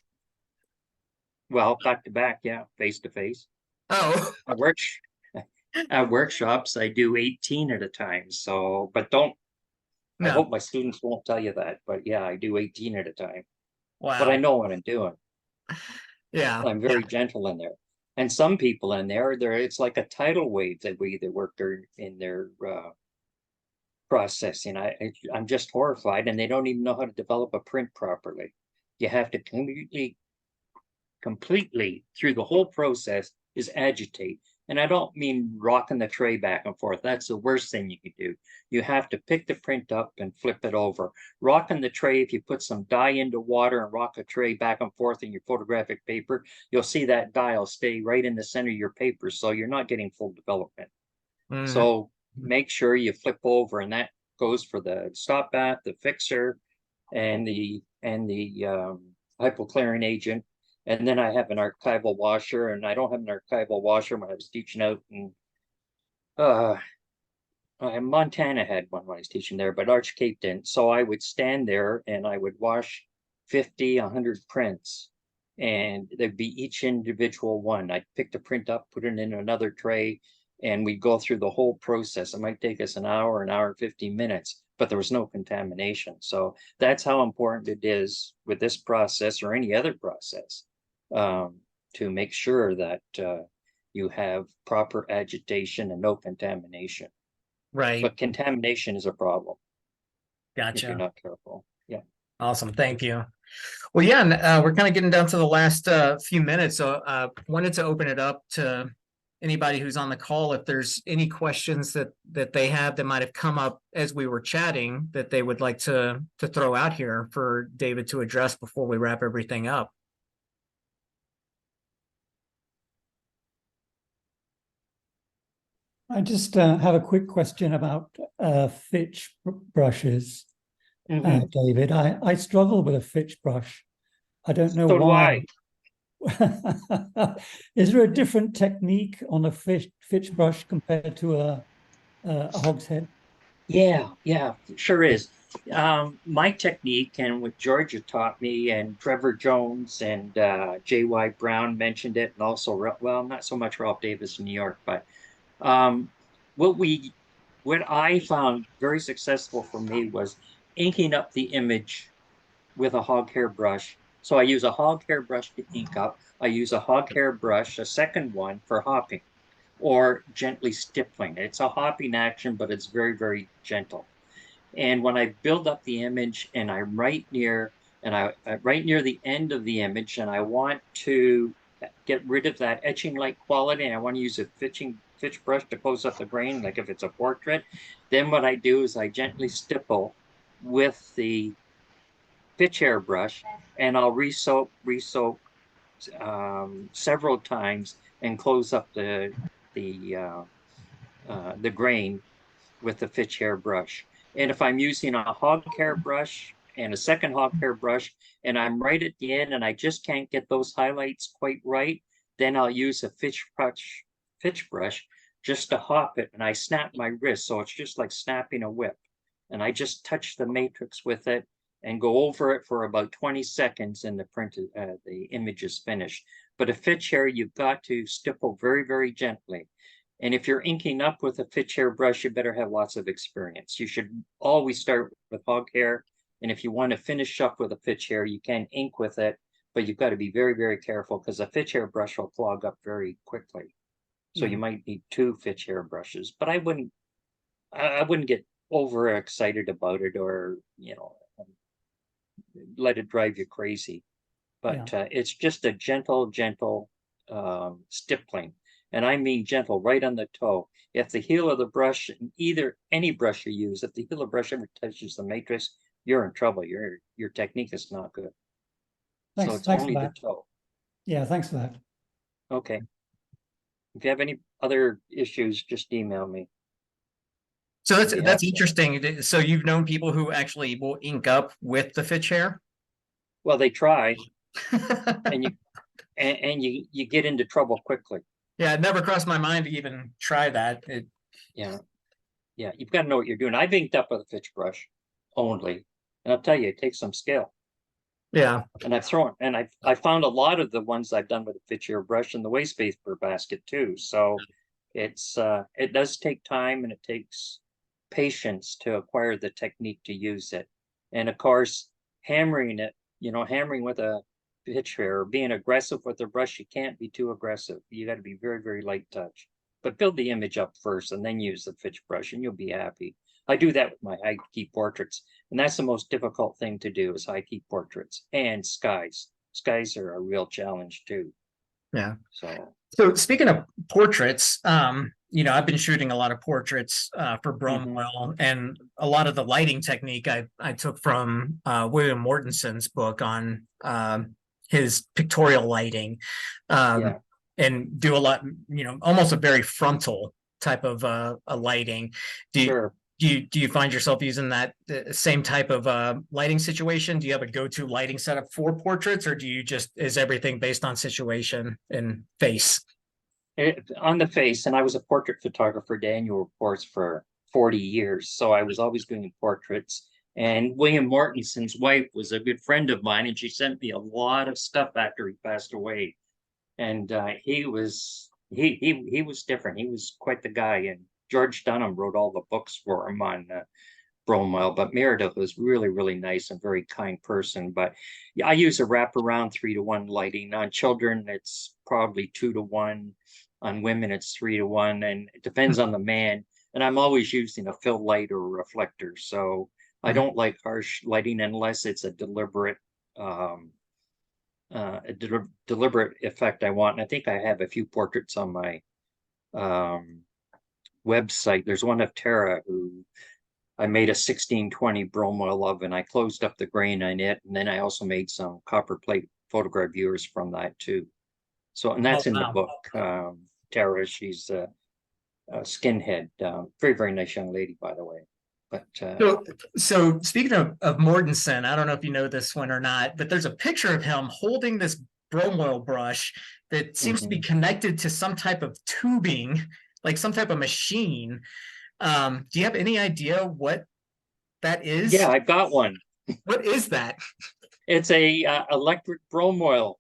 Well, back to back, yeah, face to face.
Oh.
At workshops, I do 18 at a time. So, but I hope my students won't tell you that, but yeah, I do 18 at a time.
Wow.
But I know what I'm doing.
Yeah.
I'm very gentle in there. And some people in there, it's like a tidal wave that we either work in their processing. I'm just horrified, and they don't even know how to develop a print properly. You have to completely through the whole process is agitate. And I don't mean rocking the tray back and forth. That's the worst thing you can do. You have to pick the print up and flip it over. Rocking the tray, if you put some dye into water and rock a tray back and forth in your photographic paper, you'll see that dye will stay right in the center of your paper. So you're not getting full development. So make sure you flip over, and that goes for the stop bath, the fixer, and the hypochlorine agent. And then I have an archival washer, and I don't have an archival washer when I was teaching out in Montana had one when I was teaching there, but Arch Cape didn't. So I would stand there and I would wash 50, 100 prints, and there'd be each individual one. I'd pick the print up, put it in another tray, and we'd go through the whole process. It might take us an hour and 50 minutes, but there was no contamination. So that's how important it is with this process or any other process, to make sure that you have proper agitation and no contamination.
Right.
But contamination is a problem.
Gotcha.
If you're not careful. Yeah.
Awesome. Thank you. Well, yeah, we're kind of getting down to the last few minutes. So wanted to open it up to anybody who's on the call, if there's any questions that they have that might have come up as we were chatting that they would like to throw out here for David to address before we wrap everything up.
I just have a quick question about Fitch brushes, David. I struggle with a Fitch brush. I don't know why. Is there a different technique on a Fitch brush compared to a a hogshead?
Yeah, yeah, sure is. My technique and what Georgia taught me and Trevor Jones and J.Y. Brown mentioned it, and also, well, not so much Ralph Davis in New York, but um, what we, what I found very successful for me was inking up the image with a hog hair brush. So I use a hog hair brush to ink up. I use a hog hair brush, a second one for hopping or gently stippling. It's a hopping action, but it's very, very gentle. And when I build up the image and I'm right near, and I right near the end of the image, and I want to get rid of that etching like quality, and I want to use a fitch brush to close up the grain, like if it's a portrait, then what I do is I gently stipple with the pitch hair brush, and I'll resoak several times and close up the the grain with the fitch hair brush. And if I'm using a hog hair brush and a second hog hair brush, and I'm right at the end and I just can't get those highlights quite right, then I'll use a fitch brush just to hop it, and I snap my wrist. So it's just like snapping a whip. And I just touch the matrix with it and go over it for about 20 seconds, and the image is finished. But a fitch hair, you've got to stipple very, very gently. And if you're inking up with a fitch hair brush, you better have lots of experience. You should always start with hog hair. And if you want to finish up with a fitch hair, you can ink with it, but you've got to be very, very careful because a fitch hair brush will clog up very quickly. So you might need two fitch hair brushes, but I wouldn't get overexcited about it, or, let it drive you crazy. But it's just a gentle, stippling. And I mean gentle, right on the toe. If the heel of the brush, any brush you use, if the heel of the brush ever touches the matrix, you're in trouble. Your technique is not good.
Thanks,
So it's
thanks
only
for
the
that.
toe.
Yeah, thanks for that.
Okay. If you have any other issues, just email me.
So
I'd be
that's
happy.
interesting. So you've known people who actually will ink up with the fitch hair?
Well, they try, and you get into trouble quickly.
Yeah, it never crossed my mind to even try that.
Yeah. Yeah, you've got to know what you're doing. I've inked up with a fitch brush only, and I'll tell you, it takes some skill.
Yeah.
And I found a lot of the ones I've done with a fitch hair brush in the waste paper basket too. So it does take time, and it takes patience to acquire the technique to use it. And of course, hammering it, hammering with a pitch hair or being aggressive with the brush, you can't be too aggressive. You got to be very, very light touch. But build the image up first and then use the pitch brush, and you'll be happy. I do that with my high key portraits, and that's the most difficult thing to do, is high key portraits and skies. Skies are a real challenge too.
Yeah.
So
speaking of portraits, I've been shooting a lot of portraits for Bromoil, and a lot of the lighting technique I took from William Mortensen's book on his pictorial lighting, and do a lot, almost a very frontal type of a lighting.
sure.
Do you find yourself using that same type of lighting situation? Do you have a go-to lighting setup for portraits, or is everything based on situation and face?
On the face, and I was a portrait photographer, annual reports for 40 years. So I was always doing portraits. And William Mortensen's wife was a good friend of mine, and she sent me a lot of stuff after he passed away. And he was different. He was quite the guy. And George Dunham wrote all the books for him on Bromoil. But Meredith was really, really nice and very kind person. But yeah, I use a wraparound 3-to-1 lighting. On children, it's probably 2-to-1. On women, it's 3-to-1, and it depends on the man. And I'm always using a fill light or a reflector. So I don't like harsh lighting unless it's a deliberate deliberate effect I want. And I think I have a few portraits on my website. There's one of Tara, who I made a 1620 Bromoil of, and I closed up the grain on it. And then I also made some copper plate photograph viewers from that too. So, and that's in the book. Tara, she's a skinhead, very, very nice young lady, by the way. But
so speaking of Mortensen, I don't know if you know this one or not, but there's a picture of him holding this Bromoil brush that seems to be connected to some type of tubing, like some type of machine. Do you have any idea what that is?
Yeah, I've got one.
What is that?
It's a electric bromoil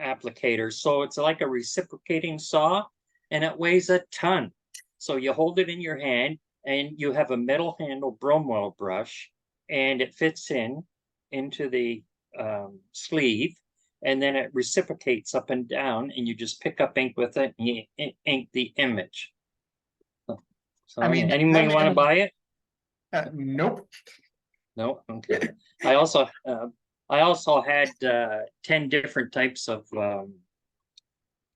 applicator. So it's like a reciprocating saw, and it weighs a ton. So you hold it in your hand and you have a metal handle bromoil brush, and it fits into the sleeve, and then it reciprocates up and down, and you just pick up ink with it and you ink the image. So
I mean,
anyone want to buy it?
Nope.
No, okay. I also had 10 different types of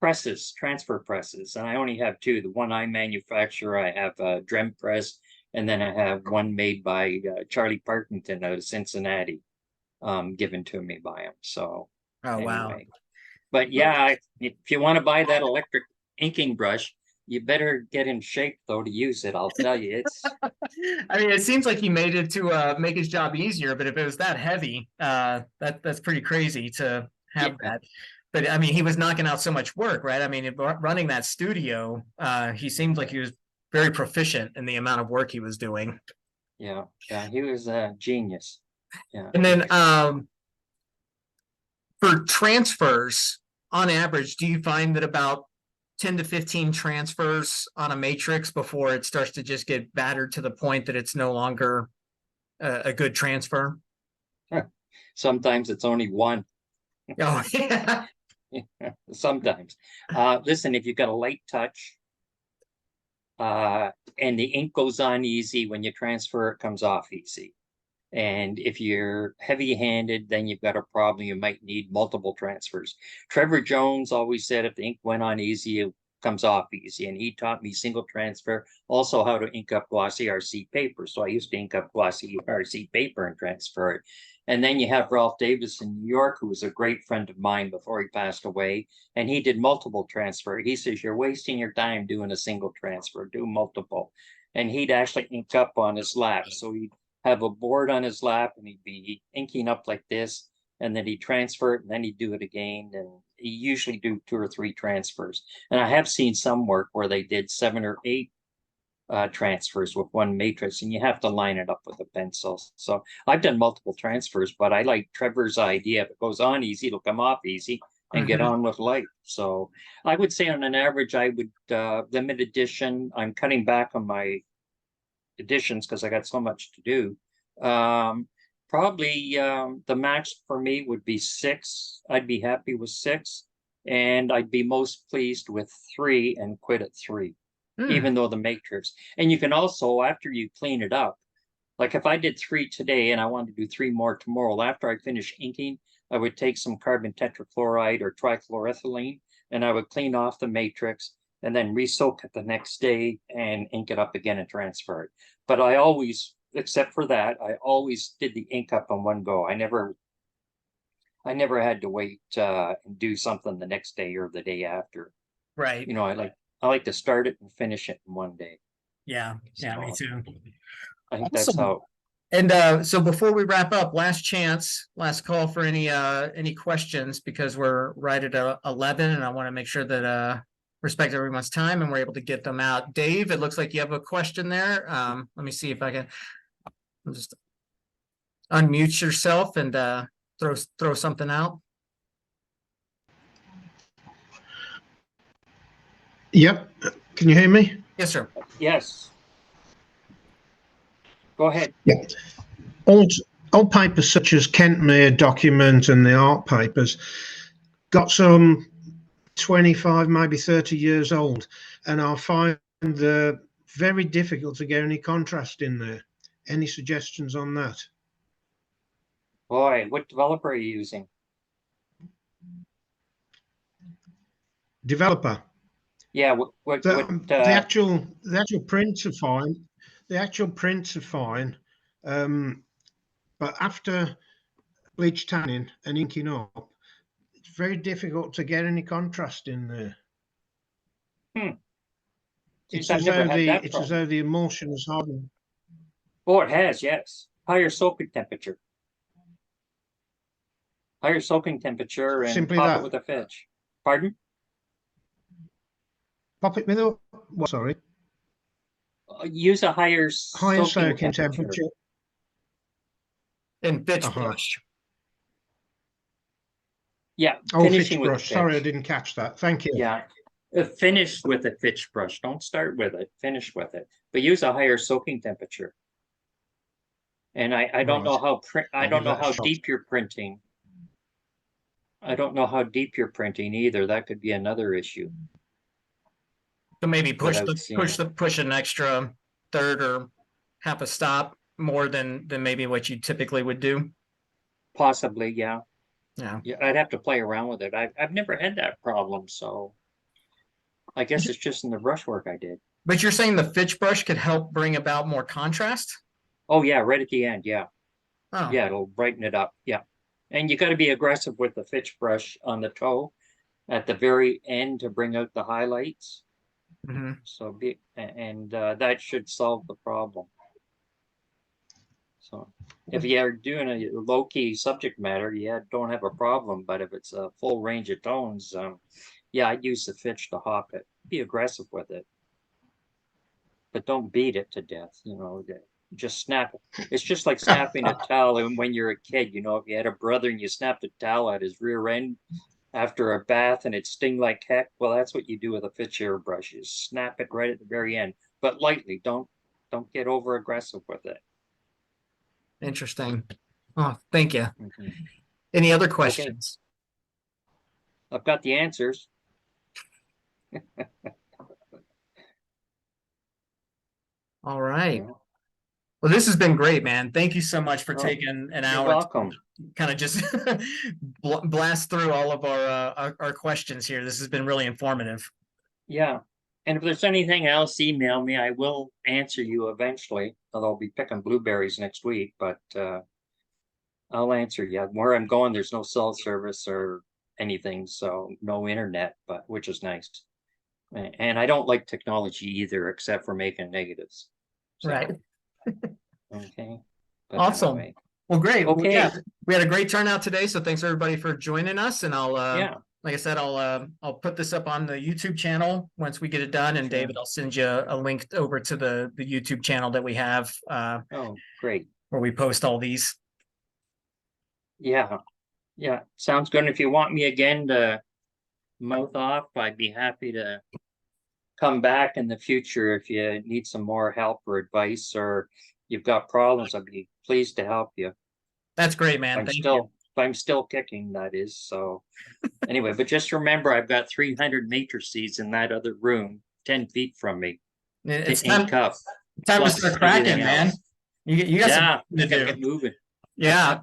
presses, transfer presses, and I only have two. The one I manufacture, I have a Drem press, and then I have one made by Charlie Parkington out of Cincinnati, given to me by him. So
Oh, wow.
anyway, but yeah, if you want to buy that electric inking brush, you better get in shape though to use it. I'll tell you, it's
I mean, it seems like he made it to make his job easier, but if it was that heavy, that's pretty crazy to have
yeah.
that. But I mean, he was knocking out so much work, right? I mean, running that studio, he seemed like he was very proficient in the amount of work he was doing.
Yeah, he was a genius. Yeah.
And then for transfers, on average, do you find that about 10 to 15 transfers on a matrix before it starts to just get battered to the point that it's no longer a good transfer?
Sometimes it's only one.
Oh, yeah.
Sometimes. Listen, if you've got a light touch, and the ink goes on easy, when you transfer, it comes off easy. And if you're heavy-handed, then you've got a problem. You might need multiple transfers. Trevor Jones always said if the ink went on easy, it comes off easy. And he taught me single transfer, also how to ink up glossy RC paper. So I used to ink up glossy RC paper and transfer it. And then you have Ralph Davis in New York, who was a great friend of mine before he passed away. And he did multiple transfer. He says, you're wasting your time doing a single transfer, do multiple. And he'd actually ink up on his lap. So he'd have a board on his lap and he'd be inking up like this, and then he'd transfer it and then he'd do it again. And he usually do 2 or 3 transfers. And I have seen some work where they did 7 or 8 transfers with one matrix, and you have to line it up with a pencil. So I've done multiple transfers, but I like Trevor's idea. If it goes on easy, it'll come off easy and get on with life. So I would say on an average, I would limit edition. I'm cutting back on my editions because I got so much to do. Probably the max for me would be 6. I'd be happy with 6, and I'd be most pleased with 3 and quit at 3, even though the matrix. And you can also, after you clean it up, like if I did 3 today and I wanted to do 3 more tomorrow, after I finish inking, I would take some carbon tetrachloride or trichloroethylene and I would clean off the matrix and then re-soak it the next day and ink it up again and transfer it. But I always, except for that, I always did the ink up in one go. I never had to wait and do something the next day or the day after.
Right.
You know, I like to start it and finish it in one day.
Yeah. Yeah, me too.
I think that's how.
And so before we wrap up, last chance, last call for any questions, because we're right at 11 and I want to make sure that respect everyone's time and we're able to get them out. Dave, it looks like you have a question there. Let me see if I can just unmute yourself and throw something out.
Yep. Can you hear me?
Yes, sir.
Yes. Go ahead.
Yeah. Old papers such as Kentmere document and the art papers got some 25, maybe 30 years old, and I find very difficult to get any contrast in there. Any suggestions on that?
Boy, what developer are you using?
Developer.
Yeah,
The actual prints are fine. The actual prints are fine. But after bleach tanning and inking up, it's very difficult to get any contrast in there. It's as though the emulsion is hardened.
Oh, it has, yes. Higher soaking temperature. Higher soaking temperature and
Simply
pop
that.
it with a fetch. Pardon?
Pop it with a what? Sorry.
use a higher
Higher
soaking
soaking
temperature.
temperature.
And pitch
Uh-huh.
brush.
Yeah,
Oh,
finishing
fitch
with
brush.
the
Sorry, I
pitch.
didn't catch that. Thank you.
Yeah, finish with a fitch brush. Don't start with it. Finish with it, but use a higher soaking temperature. And I don't
Right.
know how I
I'll
don't
give
know
that a
how
shot.
deep you're printing. I don't know how deep you're printing either. That could be another issue.
So maybe
Without seeing.
push an extra third or half a stop more than maybe what you typically would do.
Possibly, yeah.
Yeah.
Yeah, I'd have to play around with it. I've never had that problem, so I guess it's just in the brushwork I did.
But you're saying the fitch brush could help bring about more contrast?
Oh yeah, right at the end, yeah.
Oh,
Yeah, it'll brighten it up. Yeah. And you got to be aggressive with the fitch brush on the toe at the very end to bring out the highlights.
mhm.
So that should solve the problem. So if you are doing a low key subject matter, yeah, don't have a problem. But if it's a full range of tones, yeah, I'd use the fitch to hop it. Be aggressive with it, but don't beat it to death. You know, just snap it. It's just like snapping a towel. And when you're a kid, you know, if you had a brother and you snapped a towel at his rear end after a bath and it sting like heck, well, that's what you do with a fitch airbrush. You snap it right at the very end, but lightly. Don't get over aggressive with it.
Interesting. Oh, thank you.
Mhm.
Any other questions?
I've got the answers.
All right.
Yeah.
Well, this has been great, man. Thank you so much for
Oh,
taking an
You're
hour
welcome.
to kind of just blast through all of our questions here. This has been really informative.
Yeah. And if there's anything else, email me. I will answer you eventually. Although I'll be picking blueberries next week, but I'll answer you. Where I'm going, there's no cell service or anything, so no internet, but which is nice. And I don't like technology either, except for making negatives. So,
Right.
Okay. But
Awesome.
anyway,
Well, great. Well,
okay.
yeah, we had a great turnout today. So thanks everybody for joining us. And I'll,
Yeah.
like I said, I'll put this up on the YouTube channel once we get it done. And
Sure.
David, I'll send you a link over to the YouTube channel that we have,
Oh, great.
where we post all these.
Yeah. Yeah. Sounds good. If you want me again to mouth off, I'd be happy to come back in the future if you need some more help or advice or you've got problems. I'd be pleased to help you.
That's great, man.
I'm
Thank
still
you.
if I'm still kicking, that is. So anyway, but just remember I've got 300 matrices in that other room, 10 feet from me.
It's
To ink
time
up.
to
plus
start cracking,
everything
man.
else.
You got
Yeah,
some to
gotta
do.
get moving.
Yeah.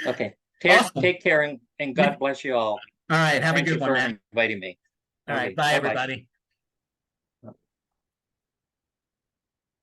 Okay.
Awesome.
Take care and God bless you all.
All right. Have
Thank
a
you
good one,
for
man.
inviting me.
All right.
Okay,
Bye,
bye-bye.
everybody.